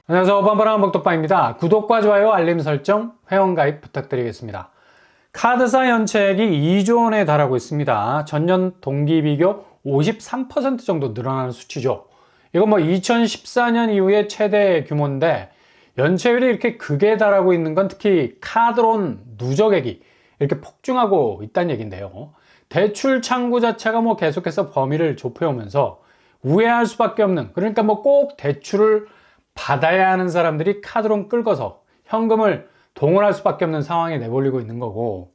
안녕하세요. 뻔뻔한 복덕방입니다. 구독과 좋아요, 알림 설정, 회원가입 부탁드리겠습니다. 카드사 연체액이 2조 원에 달하고 있습니다. 전년 동기 비교 53% 정도 늘어나는 수치죠. 이건 2014년 이후에 최대 규모인데 연체율이 이렇게 극에 달하고 있는 건 특히 카드론 누적액이 이렇게 폭증하고 있다는 얘기인데요. 대출 창구 자체가 계속해서 범위를 좁혀오면서 우회할 수밖에 없는, 그러니까 꼭 대출을 받아야 하는 사람들이 카드론 끌고서 현금을 동원할 수밖에 없는 상황에 내몰리고 있는 거고,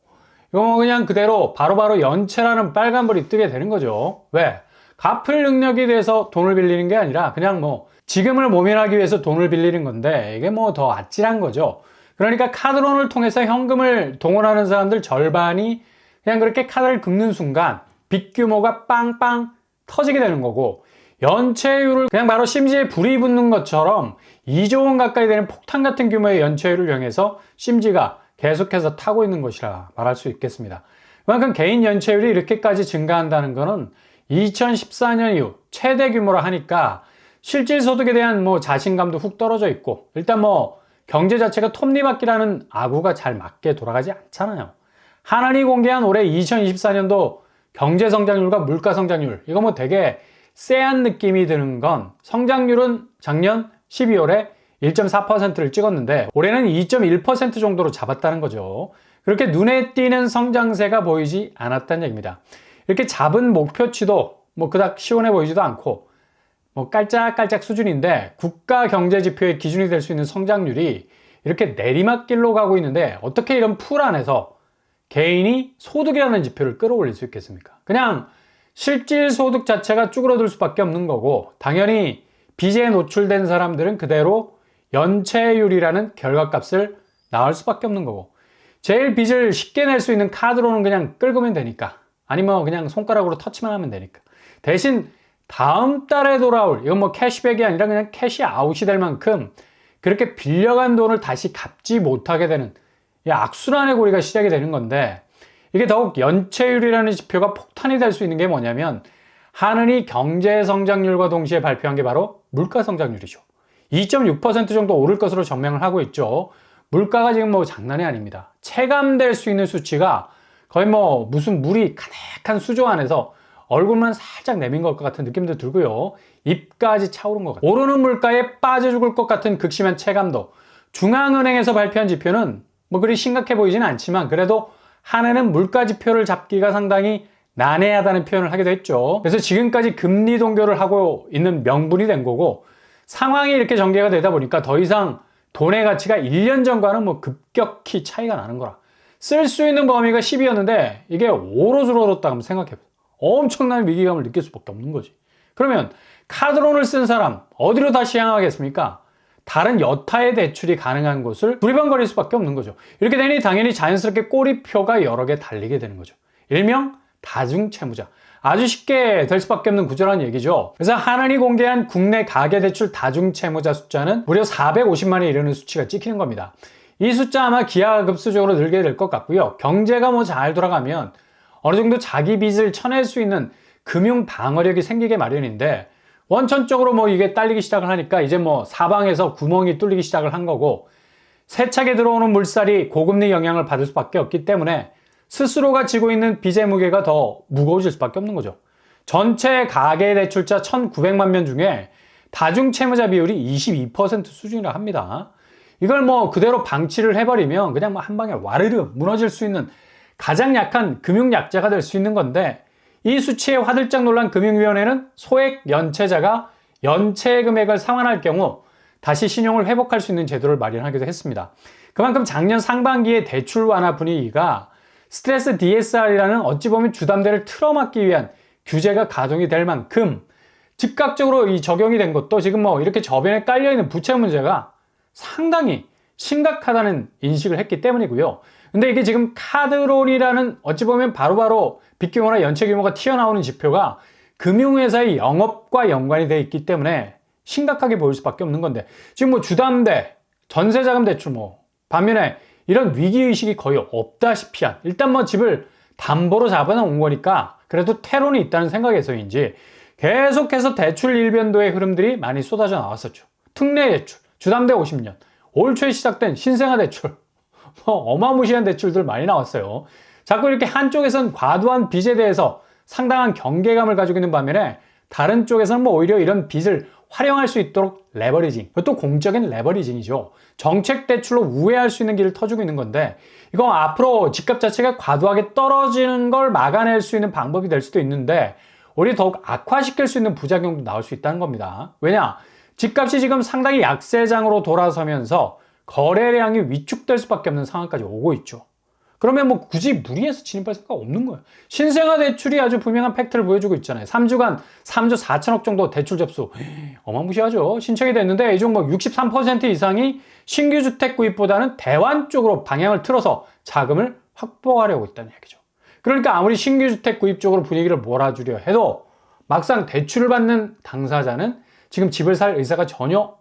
이거 그냥 그대로 바로바로 연체라는 빨간불이 뜨게 되는 거죠. 왜? 갚을 능력이 돼서 돈을 빌리는 게 아니라 그냥 지금을 모면하기 위해서 돈을 빌리는 건데, 이게 더 아찔한 거죠. 그러니까 카드론을 통해서 현금을 동원하는 사람들 절반이 그냥 그렇게 카드를 긁는 순간 빚 규모가 빵빵 터지게 되는 거고, 연체율을 그냥 바로 심지에 불이 붙는 것처럼 2조 원 가까이 되는 폭탄 같은 규모의 연체율을 향해서 심지가 계속해서 타고 있는 것이라 말할 수 있겠습니다. 그만큼 개인 연체율이 이렇게까지 증가한다는 것은 2014년 이후 최대 규모라 하니까 실질 소득에 대한 자신감도 훅 떨어져 있고, 일단 경제 자체가 톱니바퀴라는 아구가 잘 맞게 돌아가지 않잖아요. 한은이 공개한 올해 2024년도 경제 성장률과 물가 성장률, 이거 되게 쎄한 느낌이 드는 건, 성장률은 작년 12월에 1.4%를 찍었는데 올해는 2.1% 정도로 잡았다는 거죠. 그렇게 눈에 띄는 성장세가 보이지 않았다는 얘기입니다. 이렇게 잡은 목표치도 그닥 시원해 보이지도 않고 깔짝깔짝 수준인데, 국가 경제 지표의 기준이 될 수 있는 성장률이 이렇게 내리막길로 가고 있는데 어떻게 이런 풀 안에서 개인이 소득이라는 지표를 끌어올릴 수 있겠습니까? 그냥 실질 소득 자체가 쭈그러들 수밖에 없는 거고, 당연히 빚에 노출된 사람들은 그대로 연체율이라는 결과값을 낳을 수밖에 없는 거고, 제일 빚을 쉽게 낼 수 있는 카드로는 그냥 긁으면 되니까, 아니면 그냥 손가락으로 터치만 하면 되니까, 대신 다음 달에 돌아올, 이건 캐시백이 아니라 그냥 캐시아웃이 될 만큼 그렇게 빌려간 돈을 다시 갚지 못하게 되는 이 악순환의 고리가 시작이 되는 건데, 이게 더욱 연체율이라는 지표가 폭탄이 될 수 있는 게 뭐냐면, 한은이 경제 성장률과 동시에 발표한 게 바로 물가 성장률이죠. 2.6% 정도 오를 것으로 전망을 하고 있죠. 물가가 지금 장난이 아닙니다. 체감될 수 있는 수치가 거의 무슨 물이 가득한 수조 안에서 얼굴만 살짝 내민 것 같은 느낌도 들고요. 입까지 차오른 것 같아요. 오르는 물가에 빠져 죽을 것 같은 극심한 체감도. 중앙은행에서 발표한 지표는 그리 심각해 보이지는 않지만, 그래도 한해는 물가 지표를 잡기가 상당히 난해하다는 표현을 하기도 했죠. 그래서 지금까지 금리 동결을 하고 있는 명분이 된 거고, 상황이 이렇게 전개가 되다 보니까 더 이상 돈의 가치가 1년 전과는 급격히 차이가 나는 거라. 쓸 수 있는 범위가 10이었는데 이게 5로 줄어들었다 하면 생각해보세요. 엄청난 위기감을 느낄 수밖에 없는 거지. 그러면 카드론을 쓴 사람 어디로 다시 향하겠습니까? 다른 여타의 대출이 가능한 곳을 두리번거릴 수밖에 없는 거죠. 이렇게 되니 당연히 자연스럽게 꼬리표가 여러 개 달리게 되는 거죠. 일명 다중채무자. 아주 쉽게 될 수밖에 없는 구조라는 얘기죠. 그래서 한은이 공개한 국내 가계대출 다중채무자 숫자는 무려 450만에 이르는 수치가 찍히는 겁니다. 이 숫자 아마 기하급수적으로 늘게 될 것 같고요. 경제가 잘 돌아가면 어느 정도 자기 빚을 쳐낼 수 있는 금융 방어력이 생기게 마련인데, 원천적으로 이게 딸리기 시작을 하니까 이제 사방에서 구멍이 뚫리기 시작을 한 거고, 세차게 들어오는 물살이 고금리 영향을 받을 수밖에 없기 때문에 스스로가 지고 있는 빚의 무게가 더 무거워질 수밖에 없는 거죠. 전체 가계대출자 1,900만 명 중에 다중채무자 비율이 22% 수준이라 합니다. 이걸 그대로 방치를 해버리면 그냥 한 방에 와르르 무너질 수 있는 가장 약한 금융약자가 될 수 있는 건데, 이 수치에 화들짝 놀란 금융위원회는 소액 연체자가 연체 금액을 상환할 경우 다시 신용을 회복할 수 있는 제도를 마련하기도 했습니다. 그만큼 작년 상반기의 대출 완화 분위기가 스트레스 DSR이라는 어찌 보면 주담대를 틀어막기 위한 규제가 가동이 될 만큼 즉각적으로 이 적용이 된 것도, 지금 이렇게 저변에 깔려있는 부채 문제가 상당히 심각하다는 인식을 했기 때문이고요. 근데 이게 지금 카드론이라는 어찌 보면 바로바로 빚 규모나 연체 규모가 튀어나오는 지표가 금융회사의 영업과 연관이 되어 있기 때문에 심각하게 보일 수밖에 없는 건데, 지금 주담대, 전세자금 대출 반면에 이런 위기의식이 거의 없다시피 한, 일단 집을 담보로 잡아놓은 거니까 그래도 퇴론이 있다는 생각에서인지 계속해서 대출 일변도의 흐름들이 많이 쏟아져 나왔었죠. 특례 대출, 주담대 50년, 올 초에 시작된 신생아 대출, 뭐 어마무시한 대출들 많이 나왔어요. 자꾸 이렇게 한쪽에선 과도한 빚에 대해서 상당한 경계감을 가지고 있는 반면에 다른 쪽에서는 뭐 오히려 이런 빚을 활용할 수 있도록 레버리징, 그것도 공적인 레버리징이죠. 정책 대출로 우회할 수 있는 길을 터주고 있는 건데, 이거 앞으로 집값 자체가 과도하게 떨어지는 걸 막아낼 수 있는 방법이 될 수도 있는데, 오히려 더욱 악화시킬 수 있는 부작용도 나올 수 있다는 겁니다. 왜냐? 집값이 지금 상당히 약세장으로 돌아서면서 거래량이 위축될 수밖에 없는 상황까지 오고 있죠. 그러면 뭐 굳이 무리해서 진입할 생각 없는 거예요. 신생아 대출이 아주 분명한 팩트를 보여주고 있잖아요. 3주간 3조 4천억 정도 대출 접수. 어마무시하죠. 신청이 됐는데 이 중 뭐 63% 이상이 신규 주택 구입보다는 대환 쪽으로 방향을 틀어서 자금을 확보하려고 있다는 얘기죠. 그러니까 아무리 신규 주택 구입 쪽으로 분위기를 몰아주려 해도 막상 대출을 받는 당사자는 지금 집을 살 의사가 전혀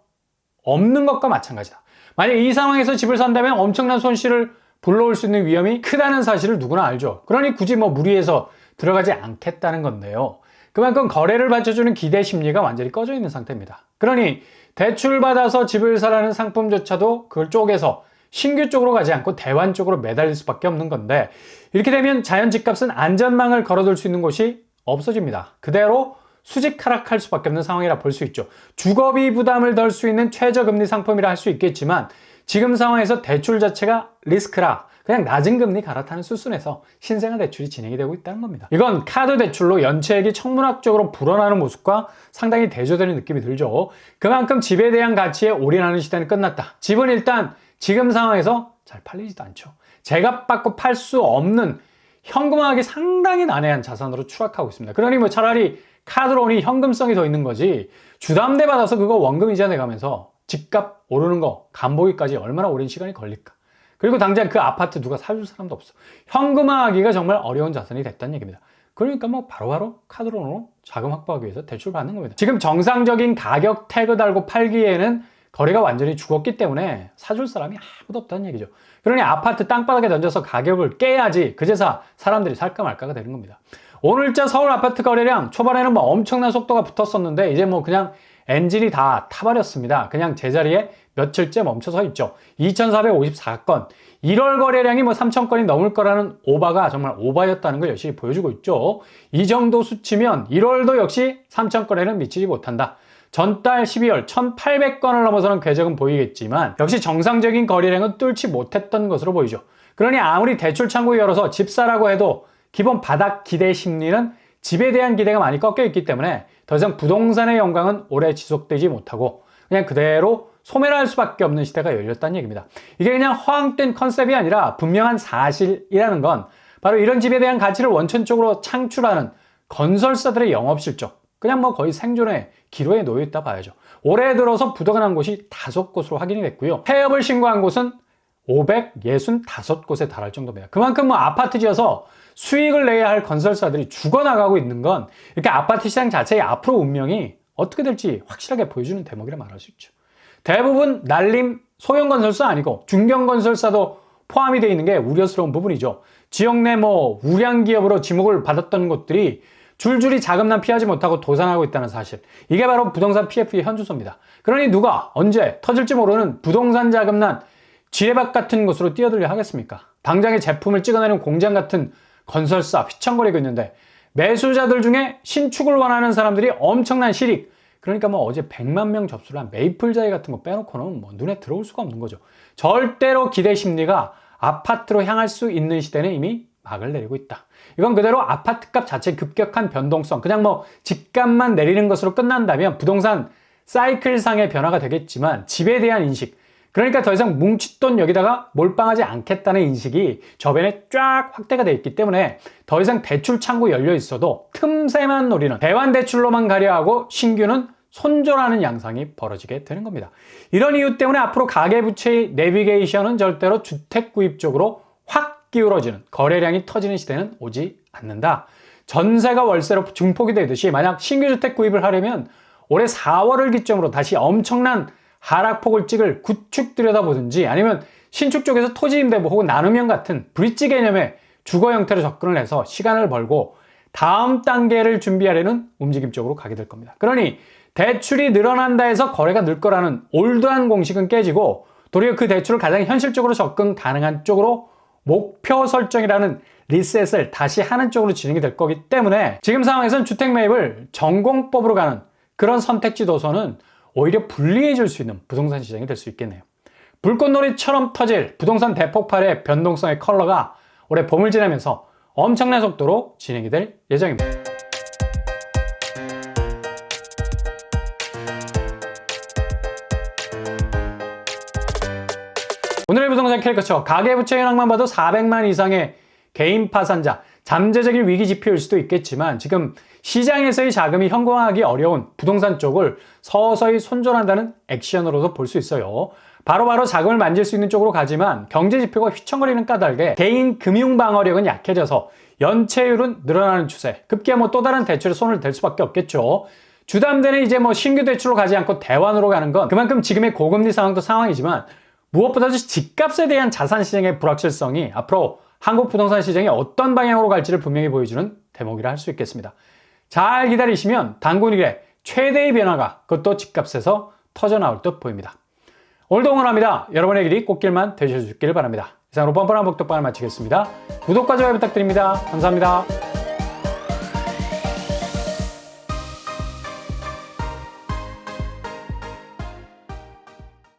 없는 것과 마찬가지다. 만약 이 상황에서 집을 산다면 엄청난 손실을 불러올 수 있는 위험이 크다는 사실을 누구나 알죠. 그러니 굳이 뭐 무리해서 들어가지 않겠다는 건데요. 그만큼 거래를 받쳐주는 기대 심리가 완전히 꺼져 있는 상태입니다. 그러니 대출받아서 집을 사라는 상품조차도 그걸 쪼개서 신규 쪽으로 가지 않고 대환 쪽으로 매달릴 수밖에 없는 건데, 이렇게 되면 자연 집값은 안전망을 걸어둘 수 있는 곳이 없어집니다. 그대로 수직 하락할 수밖에 없는 상황이라 볼 수 있죠. 주거비 부담을 덜 수 있는 최저금리 상품이라 할 수 있겠지만 지금 상황에서 대출 자체가 리스크라 그냥 낮은 금리 갈아타는 수순에서 신생아 대출이 진행이 되고 있다는 겁니다. 이건 카드 대출로 연체액이 천문학적으로 불어나는 모습과 상당히 대조되는 느낌이 들죠. 그만큼 집에 대한 가치에 올인하는 시대는 끝났다. 집은 일단 지금 상황에서 잘 팔리지도 않죠. 제값받고 팔 수 없는 현금화하기 상당히 난해한 자산으로 추락하고 있습니다. 그러니 뭐 차라리 카드론이 현금성이 더 있는 거지, 주담대 받아서 그거 원금 이자 내가면서 집값 오르는 거 간보기까지 얼마나 오랜 시간이 걸릴까. 그리고 당장 그 아파트 누가 사줄 사람도 없어. 현금화하기가 정말 어려운 자산이 됐다는 얘기입니다. 그러니까 뭐 바로바로 카드론으로 자금 확보하기 위해서 대출 받는 겁니다. 지금 정상적인 가격 태그 달고 팔기에는 거래가 완전히 죽었기 때문에 사줄 사람이 아무도 없다는 얘기죠. 그러니 아파트 땅바닥에 던져서 가격을 깨야지 그제서 사람들이 살까 말까가 되는 겁니다. 오늘자 서울 아파트 거래량 초반에는 뭐 엄청난 속도가 붙었었는데 이제 뭐 그냥 엔진이 다 타버렸습니다. 그냥 제자리에 며칠째 멈춰서 있죠. 2454건. 1월 거래량이 뭐 3000건이 넘을 거라는 오바가 정말 오바였다는 걸 열심히 보여주고 있죠. 이 정도 수치면 1월도 역시 3000건에는 미치지 못한다. 전달 12월 1800건을 넘어서는 궤적은 보이겠지만 역시 정상적인 거래량은 뚫지 못했던 것으로 보이죠. 그러니 아무리 대출 창구 열어서 집 사라고 해도 기본 바닥 기대 심리는 집에 대한 기대가 많이 꺾여 있기 때문에 더 이상 부동산의 영광은 오래 지속되지 못하고 그냥 그대로 소멸할 수밖에 없는 시대가 열렸다는 얘기입니다. 이게 그냥 허황된 컨셉이 아니라 분명한 사실이라는 건 바로 이런 집에 대한 가치를 원천적으로 창출하는 건설사들의 영업실적, 그냥 뭐 거의 생존의 기로에 놓여 있다 봐야죠. 올해 들어서 부도가 난 곳이 5곳으로 확인이 됐고요. 폐업을 신고한 곳은 565곳에 달할 정도입니다. 그만큼 뭐 아파트 지어서 수익을 내야 할 건설사들이 죽어나가고 있는 건 이렇게 아파트 시장 자체의 앞으로 운명이 어떻게 될지 확실하게 보여주는 대목이라 말할 수 있죠. 대부분 날림 소형 건설사 아니고 중견 건설사도 포함이 되어 있는 게 우려스러운 부분이죠. 지역 내 뭐 우량 기업으로 지목을 받았던 곳들이 줄줄이 자금난 피하지 못하고 도산하고 있다는 사실. 이게 바로 부동산 PF의 현주소입니다. 그러니 누가 언제 터질지 모르는 부동산 자금난 지뢰밭 같은 곳으로 뛰어들려 하겠습니까? 당장의 제품을 찍어내는 공장 같은 건설사 휘청거리고 있는데 매수자들 중에 신축을 원하는 사람들이 엄청난 실익, 그러니까 뭐 어제 100만 명 접수를 한 메이플자이 같은 거 빼놓고는 뭐 눈에 들어올 수가 없는 거죠. 절대로 기대 심리가 아파트로 향할 수 있는 시대는 이미 막을 내리고 있다. 이건 그대로 아파트값 자체 급격한 변동성, 그냥 뭐 집값만 내리는 것으로 끝난다면 부동산 사이클상의 변화가 되겠지만 집에 대한 인식, 그러니까 더 이상 뭉칫돈 여기다가 몰빵하지 않겠다는 인식이 저변에 쫙 확대가 돼 있기 때문에 더 이상 대출 창구 열려 있어도 틈새만 노리는 대환 대출로만 가려 하고 신규는 손절하는 양상이 벌어지게 되는 겁니다. 이런 이유 때문에 앞으로 가계부채의 내비게이션은 절대로 주택 구입 쪽으로 확 기울어지는, 거래량이 터지는 시대는 오지 않는다. 전세가 월세로 증폭이 되듯이 만약 신규 주택 구입을 하려면 올해 4월을 기점으로 다시 엄청난 하락폭을 찍을 구축 들여다보든지 아니면 신축 쪽에서 토지 임대부 혹은 나누면 같은 브릿지 개념의 주거 형태로 접근을 해서 시간을 벌고 다음 단계를 준비하려는 움직임 쪽으로 가게 될 겁니다. 그러니 대출이 늘어난다 해서 거래가 늘 거라는 올드한 공식은 깨지고 도리어 그 대출을 가장 현실적으로 접근 가능한 쪽으로 목표 설정이라는 리셋을 다시 하는 쪽으로 진행이 될 거기 때문에 지금 상황에서는 주택 매입을 전공법으로 가는 그런 선택지 도서는 오히려 불리해질 수 있는 부동산 시장이 될 수 있겠네요. 불꽃놀이처럼 터질 부동산 대폭발의 변동성의 컬러가 올해 봄을 지나면서 엄청난 속도로 진행이 될 예정입니다. 오늘의 부동산 캐릭터처 가계부채 현황만 봐도 400만 이상의 개인 파산자, 잠재적인 위기 지표일 수도 있겠지만 지금 시장에서의 자금이 현금화하기 어려운 부동산 쪽을 서서히 손절한다는 액션으로도 볼 수 있어요. 바로바로 자금을 만질 수 있는 쪽으로 가지만 경제 지표가 휘청거리는 까닭에 개인 금융 방어력은 약해져서 연체율은 늘어나는 추세, 급기야 또 다른 대출에 손을 댈 수밖에 없겠죠. 주담대는 이제 신규 대출로 가지 않고 대환으로 가는 건 그만큼 지금의 고금리 상황도 상황이지만 무엇보다도 집값에 대한 자산 시장의 불확실성이 앞으로 한국 부동산 시장이 어떤 방향으로 갈지를 분명히 보여주는 대목이라 할 수 있겠습니다. 잘 기다리시면 단군일에 최대의 변화가 그것도 집값에서 터져나올 듯 보입니다. 오늘도 응원합니다. 여러분의 길이 꽃길만 되셔주길 바랍니다. 이상으로 뻔뻔한 복덕방을 마치겠습니다. 구독과 좋아요 부탁드립니다. 감사합니다.